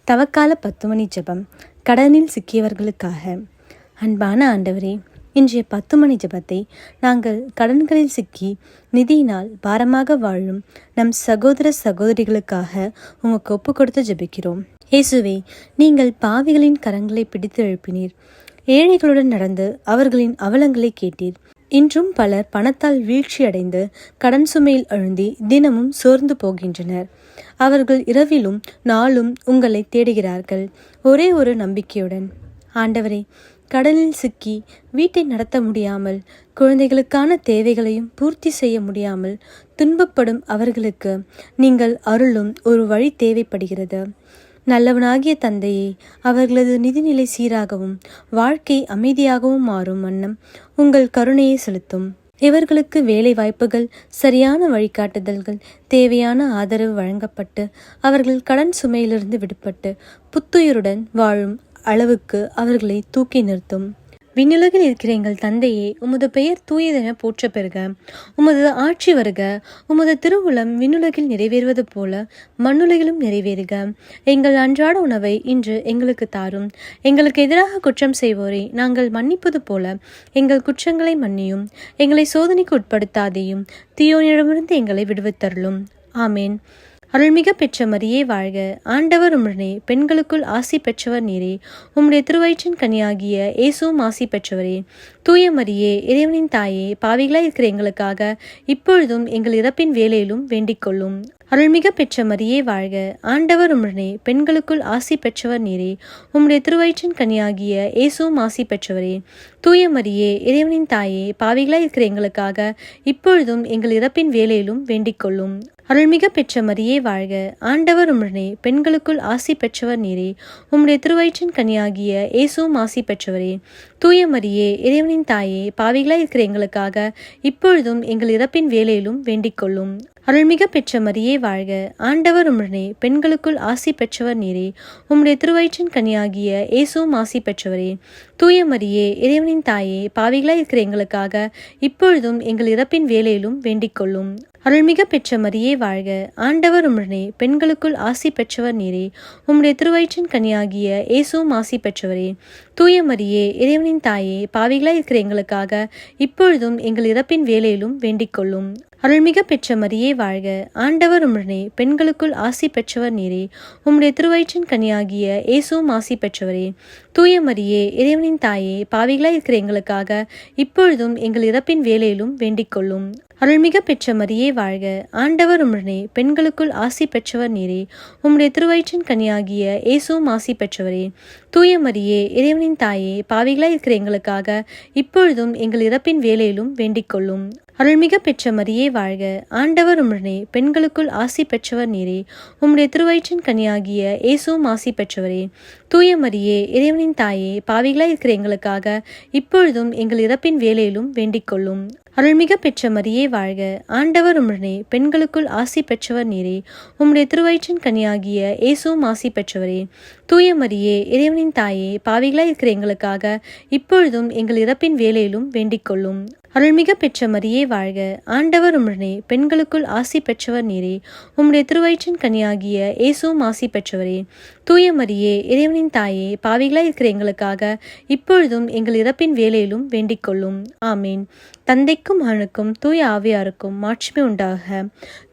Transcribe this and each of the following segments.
தவக்கால 10 மணி ஜெபம். கடனில் சிக்கியவர்களுக்காக. அன்பான ஆண்டவரே, இன்றைய 10 மணி ஜெபத்தை நாங்கள் கடன்களில் சிக்கி நிதியினால் பாரமாக வாழும் நம் சகோதர சகோதரிகளுக்காக உமக்கு ஒப்பு கொடுத்து ஜெபிக்கிறோம். இயேசுவே, நீங்கள் பாவிகளின் கரங்களை பிடித்து எழுப்பினீர். ஏழைகளுடன் நடந்து அவர்களின் அவலங்களை கேட்டீர். இன்றும் பலர் பணத்தால் வீழ்ச்சியடைந்து கடன் சுமையில் அழுந்தி தினமும் சோர்ந்து போகின்றனர். அவர்கள் இரவிலும் நாளும் உங்களை தேடுகிறார்கள், ஒரே ஒரு நம்பிக்கையுடன். ஆண்டவரே, கடலில் சிக்கி வீட்டை நடத்த முடியாமல், குழந்தைகளுக்கான தேவைகளையும் பூர்த்தி செய்ய முடியாமல் துன்பப்படும் அவர்களுக்கு நீங்கள் அருளும் ஒரு வழி தேவைப்படுகிறது. நல்லவனாகிய தந்தையே, அவர்களது நிதிநிலை சீராகவும் வாழ்க்கை அமைதியாகவும் மாறும் வண்ணம் உங்கள் கருணையை செலுத்தும். இவர்களுக்கு வேலை வாய்ப்புகள், சரியான வழிகாட்டுதல்கள், தேவையான ஆதரவு வழங்கப்பட்டு அவர்கள் கடன் சுமையிலிருந்து விடுபட்டு புத்துயிருடன் வாழும் அளவுக்கு அவர்களை தூக்கி நிறுத்தும். விண்ணுலகில் இருக்கிற எங்கள் தந்தையே, உமது பெயர் தூயதென போற்ற பெறுக. உமது ஆட்சி வருக. உமது திருவுளம் விண்ணுலகில் நிறைவேறுவது போல மண்ணுலகிலும் நிறைவேறுக. எங்கள் அன்றாட உணவை இன்று எங்களுக்கு தாரும். எங்களுக்கு எதிராக குற்றம் செய்வோரை நாங்கள் மன்னிப்பது போல எங்கள் குற்றங்களை மன்னியும். எங்களை சோதனைக்கு உட்படுத்தாதேயும், தீயோனிடமிருந்து எங்களை விடுவித்தருளும். ஆமேன். அருள்மிக பெற்ற மரியே வாழ்க. ஆண்டவர் உம்முடனே, பெண்களுக்குள் ஆசி பெற்றவர் நீரே. உம்முடைய திருவயிற்றின் கனியாகிய இயேசுவும் ஆசி பெற்றவரே. தூய மரியே, இறைவனின் தாயே, பாவிகளாய் இருக்கிற எங்களுக்காக இப்பொழுதும் எங்கள் இறப்பின் வேளையிலும் வேண்டிக் கொள்ளும். அருள்மிக பெற்ற மரியே வாழ்க. ஆண்டவர் உம்முடனே, பெண்களுக்குள் ஆசி பெற்றவர் நீரே. உம்முடைய திருவயிற்றின் கனியாகிய இயேசுவும் ஆசி பெற்றவரே. தூய மரியே, இறைவனின் தாயே, பாவிகளாய் இருக்கிற எங்களுக்காக இப்பொழுதும் எங்கள் இறப்பின் வேளையிலும் வேண்டிக் கொள்ளும். அருள்மிக பெற்ற மரியே வாழ்க. ஆண்டவர் உம்முடனே, பெண்களுக்குள் ஆசி பெற்றவர் நீரே. உம்முடைய திருவயிற்றின் கனியாகிய இயேசுவும் ஆசி பெற்றவரே. தூய மரியே, இறைவனின் தாயே, பாவிகளாய் இருக்கிற எங்களுக்காக இப்பொழுதும் எங்கள் இறப்பின் வேளையிலும் வேண்டிக் கொள்ளும். அருள்மிக பெற்ற மரியே வாழ்க. ஆண்டவர் உம்முடனே, பெண்களுக்குள் ஆசி பெற்றவர் நீரே. உம்முடைய திருவயிற்றின் கனியாகிய இயேசுவும் ஆசி பெற்றவரே. தூய மரியே, இறைவனின் தாயே, பாவிகளாய் இருக்கிற எங்களுக்காக இப்பொழுதும் எங்கள் இறப்பின் வேளையிலும் வேண்டிக் கொள்ளும். அருள்மிக பெற்ற மரியே வாழ்க. ஆண்டவர் உம்முடனே, பெண்களுக்குள் ஆசி பெற்றவர் நீரே. உம்முடைய திருவயிற்றின் கனியாகிய இயேசுவும் ஆசி பெற்றவரே. தூய மரியே, இறைவனின் தாயே, பாவிகளாய் இருக்கிற எங்களுக்காக இப்பொழுதும் எங்கள் இறப்பின் வேளையிலும் வேண்டிக் கொள்ளும். அருள்மிக பெற்ற மரியே வாழ்க. ஆண்டவர் உம்முடனே, பெண்களுக்குள் ஆசி பெற்றவர் நீரே. உம்முடைய திருவயிற்றின் கனியாகிய இயேசுவும் ஆசி பெற்றவரே. தூய மரியே, இறைவனின் தாயே, பாவிகளாய் இருக்கிற எங்களுக்காக இப்பொழுதும் எங்கள் இறப்பின் வேளையிலும் வேண்டிக் கொள்ளும். அருள்மிக பெற்ற மரியே வாழ்க. ஆண்டவர் உம்முடனே, பெண்களுக்குள் ஆசி பெற்றவர் நீரே. உம்முடைய திருவயிற்றின் கனியாகிய இயேசுவும் ஆசி பெற்றவரே. தூய மரியே, இறைவனின் தாயே, பாவிகளாய் இருக்கிற எங்களுக்காக இப்பொழுதும் எங்கள் இறப்பின் வேளையிலும் வேண்டிக் கொள்ளும். அருள்மிக பெற்ற மரியே வாழ்க. ஆண்டவர் உம்முடனே, பெண்களுக்குள் ஆசி பெற்றவர் நீரே. உம்முடைய திருவயிற்றின் கனியாகிய இயேசுவும் ஆசி பெற்றவரே. தூய மரியே, இறைவனின் தாயே, பாவிகளாய் இருக்கிற எங்களுக்காக இப்பொழுதும் எங்கள் இறப்பின் வேளையிலும் வேண்டிக் கொள்ளும். அருள்மிக பெற்ற மரியே வாழ்க. ஆண்டவர் உம்முடனே, பெண்களுக்குள் ஆசி பெற்றவர் நீரே. உம்முடைய திருவயிற்றின் கனியாகிய இயேசுவும் ஆசி பெற்றவரே. தூய மரியே, இறைவனின் தாயே, பாவிகளாய் இருக்கிற எங்களுக்காக இப்பொழுதும் எங்கள் இறப்பின் வேளையிலும் வேண்டிக் கொள்ளும். அருள்மிக பெற்ற மரியே வாழ்க. ஆண்டவர் உம்முடனே, பெண்களுக்குள் ஆசி பெற்றவர் நீரே. உம்முடைய திருவயிற்றின் கனியாகிய இயேசுவும் ஆசி பெற்றவரே. தூய மரியே, இறைவனின் தாயே, பாவிகளாய் இருக்கிற எங்களுக்காக இப்பொழுதும் எங்கள் இறப்பின் வேளையிலும் வேண்டிக் கொள்ளும். ஆமேன். தந்தைக்கும் மகனுக்கும் தூய ஆவியாருக்கும் மாட்சிமை உண்டாக.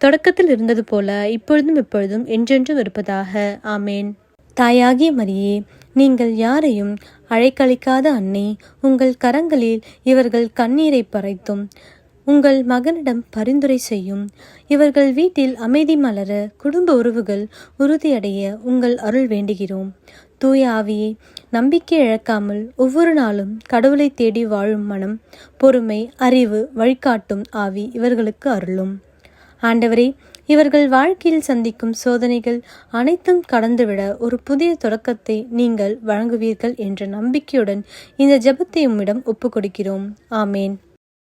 தொடக்கத்தில் இருந்தது போல இப்பொழுதும் எப்பொழுதும் என்றென்றும் இருப்பதாக. ஆமேன். தாயாகிய மரியே, நீங்கள் யாரையும் அழைக்களிக்காத அன்னை, உங்கள் கரங்களில் இவர்கள் கண்ணீரை பறைத்தும் உங்கள் மகனிடம் பரிந்துரை செய்யும். இவர்கள் வீட்டில் அமைதி மலர, குடும்ப உறவுகள் உறுதியடைய உங்கள் அருள் வேண்டுகிறோம். தூய ஆவியே, நம்பிக்கை இழக்காமல் ஒவ்வொரு நாளும் கடவுளை தேடி வாழும் மனம், பொறுமை, அறிவு, வழிகாட்டும் ஆவி இவர்களுக்கு அருளும். ஆண்டவரே, இவர்கள் வாழ்க்கையில் சந்திக்கும் சோதனைகள் அனைத்தும் கடந்துவிட ஒரு புதிய தொடக்கத்தை நீங்கள் வழங்குவீர்கள் என்ற நம்பிக்கையுடன் இந்த ஜெபத்தை உம்மிடம் ஒப்புக்கொடுக்கிறோம். ஆமேன்.